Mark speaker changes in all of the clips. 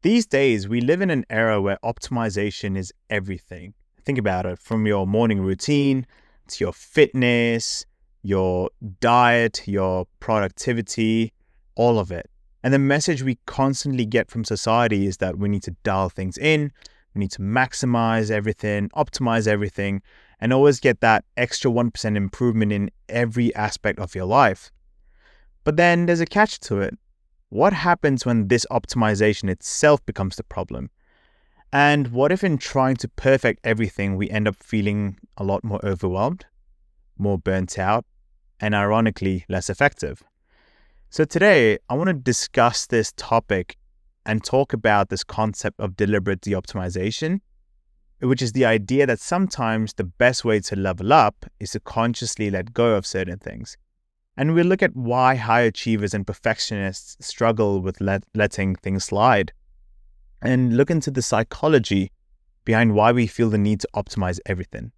Speaker 1: These days, we live in an era where optimization is everything. Think about it, from your morning routine to your fitness, your diet, your productivity, all of it. And the message we constantly get from society is that we need to dial things in, we need to maximize everything, optimize everything, and always get that extra 1% improvement in every aspect of your life. But then there's a catch to it. What happens when this optimization itself becomes the problem? And what if in trying to perfect everything, we end up feeling a lot more overwhelmed, more burnt out, and ironically, less effective? So today, I want to discuss this topic and talk about this concept of deliberate deoptimization, which is the idea that sometimes the best way to level up is to consciously let go of certain things. And we'll look at why high achievers and perfectionists struggle with letting things slide, and look into the psychology behind why we feel the need to optimize everything.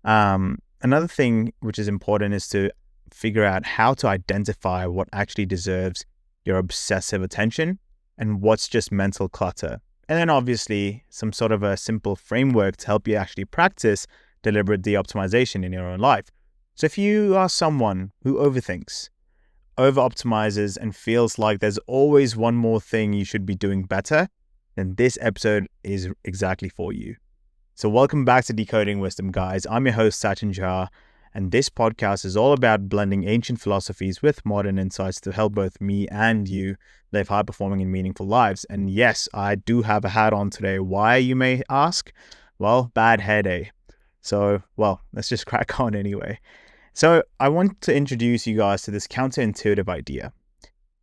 Speaker 1: Another thing which is important is to figure out how to identify what actually deserves your obsessive attention and what's just mental clutter. And then obviously some sort of a simple framework to help you actually practice deliberate deoptimization in your own life. So if you are someone who overthinks, over-optimizes, and feels like there's always one more thing you should be doing better, then this episode is exactly for you. So welcome back to Decoding Wisdom, guys. I'm your host, Sachin Jha, and this podcast is all about blending ancient philosophies with modern insights to help both me and you live high-performing and meaningful lives. And yes, I do have a hat on today. Why, you may ask? Well, bad hair day. So, let's just crack on anyway. So I want to introduce you guys to this counterintuitive idea.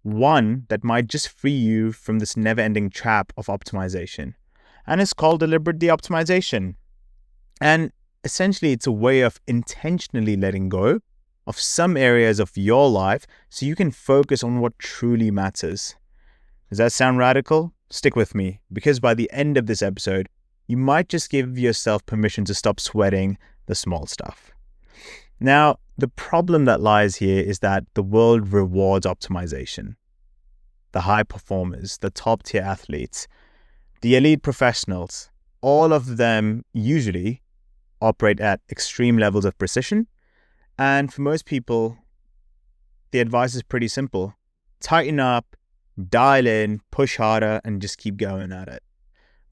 Speaker 1: One that might just free you from this never-ending trap of optimization. And it's called deliberate deoptimization. And essentially, it's a way of intentionally letting go of some areas of your life so you can focus on what truly matters. Does that sound radical? Stick with me, because by the end of this episode, you might just give yourself permission to stop sweating the small stuff. Now, the problem that lies here is that the world rewards optimization. The high performers, the top tier athletes, the elite professionals, all of them usually operate at extreme levels of precision. And for most people, the advice is pretty simple. Tighten up, dial in, push harder, and just keep going at it.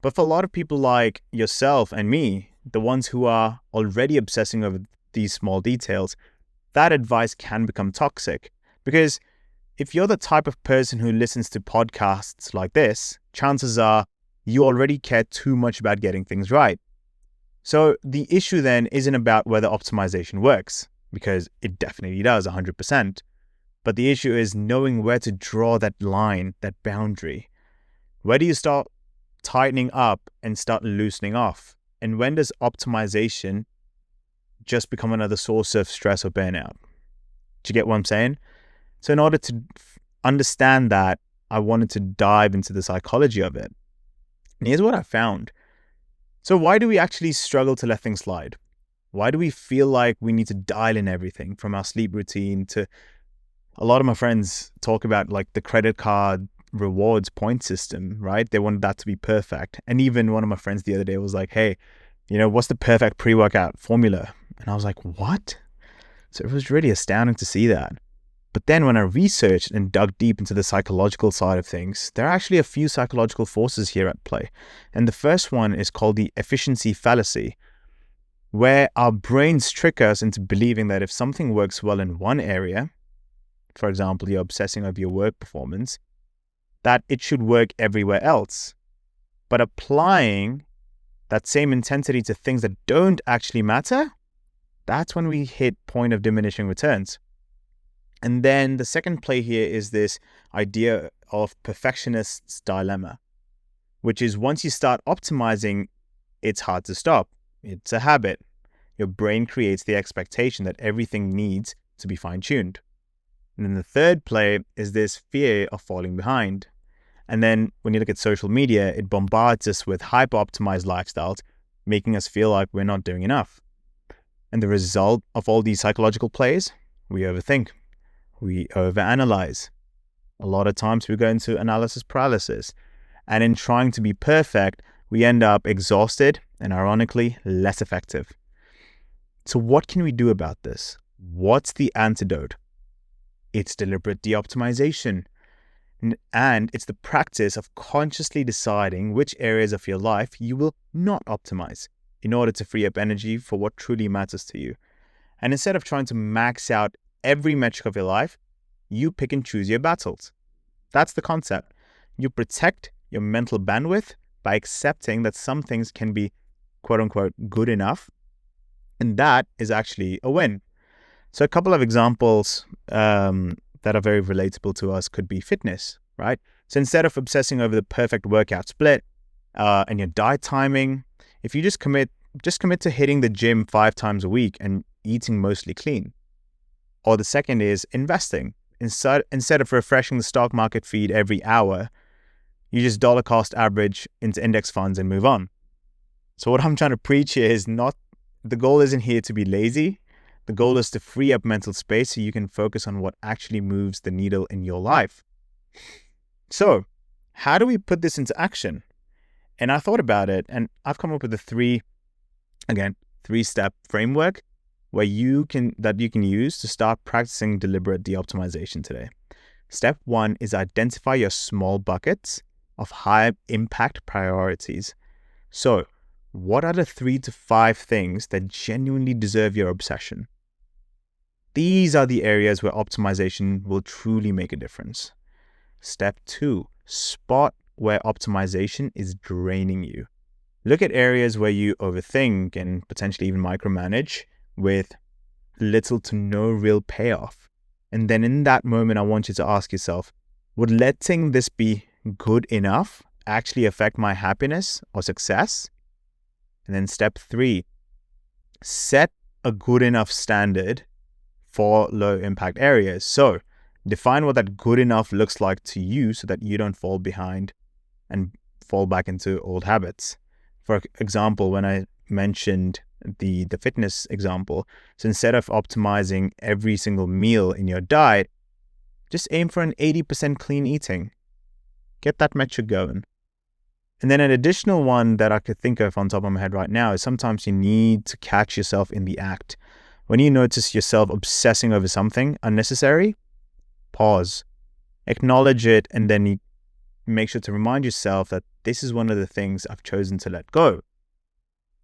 Speaker 1: But for a lot of people like yourself and me, the ones who are already obsessing over these small details, that advice can become toxic. Because if you're the type of person who listens to podcasts like this, chances are you already care too much about getting things right. So the issue then isn't about whether optimization works, because it definitely does 100%. But the issue is knowing where to draw that line, that boundary. Where do you start tightening up and start loosening off? And when does optimization just become another source of stress or burnout? Do you get what I'm saying? So in order to understand that, I wanted to dive into the psychology of it. And here's what I found. So why do we actually struggle to let things slide? Why do we feel like we need to dial in everything, from our sleep routine to, a lot of my friends talk about like the credit card rewards point system, right? They wanted that to be perfect. And even one of my friends the other day was like, hey, what's the perfect pre-workout formula? And I was like, what? So it was really astounding to see that. But then when I researched and dug deep into the psychological side of things, there are actually a few psychological forces here at play. And the first one is called the efficiency fallacy, where our brains trick us into believing that if something works well in one area, for example, you're obsessing over your work performance, that it should work everywhere else. But applying that same intensity to things that don't actually matter, that's when we hit point of diminishing returns. And then the second play here is this idea of perfectionist's dilemma, which is once you start optimizing, it's hard to stop. It's a habit. Your brain creates the expectation that everything needs to be fine-tuned. And then the third play is this fear of falling behind. And then when you look at social media, it bombards us with hyper-optimized lifestyles, making us feel like we're not doing enough. And the result of all these psychological plays, we overthink, we overanalyze. A lot of times we go into analysis paralysis. And in trying to be perfect, we end up exhausted and ironically less effective. So what can we do about this? What's the antidote? It's deliberate deoptimization. And it's the practice of consciously deciding which areas of your life you will not optimize in order to free up energy for what truly matters to you. And instead of trying to max out every metric of your life, you pick and choose your battles. That's the concept. You protect your mental bandwidth by accepting that some things can be quote unquote good enough. And that is actually a win. So a couple of examples that are very relatable to us could be fitness, right? So instead of obsessing over the perfect workout split and your diet timing, if you just commit to hitting the gym 5 times a week and eating mostly clean. Or the second is investing. Instead of refreshing the stock market feed every hour, you just dollar cost average into index funds and move on. So what I'm trying to preach here is the goal isn't here to be lazy. The goal is to free up mental space so you can focus on what actually moves the needle in your life. So how do we put this into action? And I thought about it, and I've come up with a three-step framework that you can use to start practicing deliberate deoptimization today. Step 1 is identify your small buckets of high impact priorities. So what are the 3 to 5 things that genuinely deserve your obsession? These are the areas where optimization will truly make a difference. Step 2, spot where optimization is draining you. Look at areas where you overthink and potentially even micromanage with little to no real payoff. And then in that moment, I want you to ask yourself, would letting this be good enough actually affect my happiness or success? And then step 3, set a good enough standard for low impact areas. So define what that good enough looks like to you so that you don't fall behind and fall back into old habits. For example, when I mentioned the fitness example, so instead of optimizing every single meal in your diet, just aim for an 80% clean eating. Get that metric going. And then an additional one that I could think of on top of my head right now is sometimes you need to catch yourself in the act. When you notice yourself obsessing over something unnecessary, pause, acknowledge it, and then you make sure to remind yourself that this is one of the things I've chosen to let go.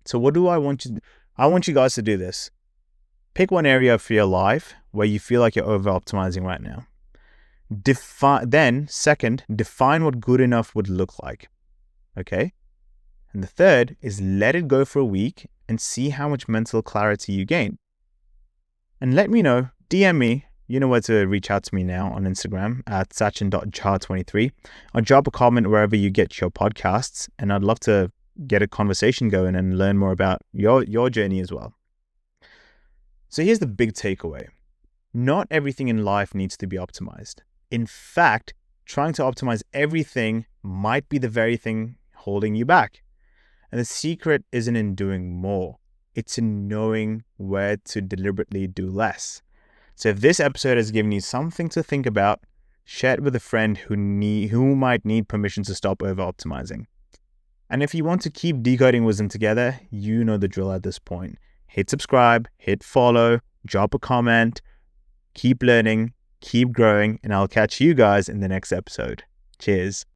Speaker 1: So what do I want you? I want you guys to do this. Pick one area of your life where you feel like you're over-optimizing right now. Second, define what good enough would look like. Okay? And the third is let it go for a week and see how much mental clarity you gain. And let me know, DM me, you know where to reach out to me now on Instagram at sachin.jar23, or drop a comment wherever you get your podcasts, and I'd love to get a conversation going and learn more about your journey as well. So here's the big takeaway. Not everything in life needs to be optimized. In fact, trying to optimize everything might be the very thing holding you back. And the secret isn't in doing more. It's in knowing where to deliberately do less. So if this episode has given you something to think about, share it with a friend who might need permission to stop over-optimizing. And if you want to keep decoding wisdom together, you know the drill at this point. Hit subscribe, hit follow, drop a comment, keep learning, keep growing, and I'll catch you guys in the next episode. Cheers.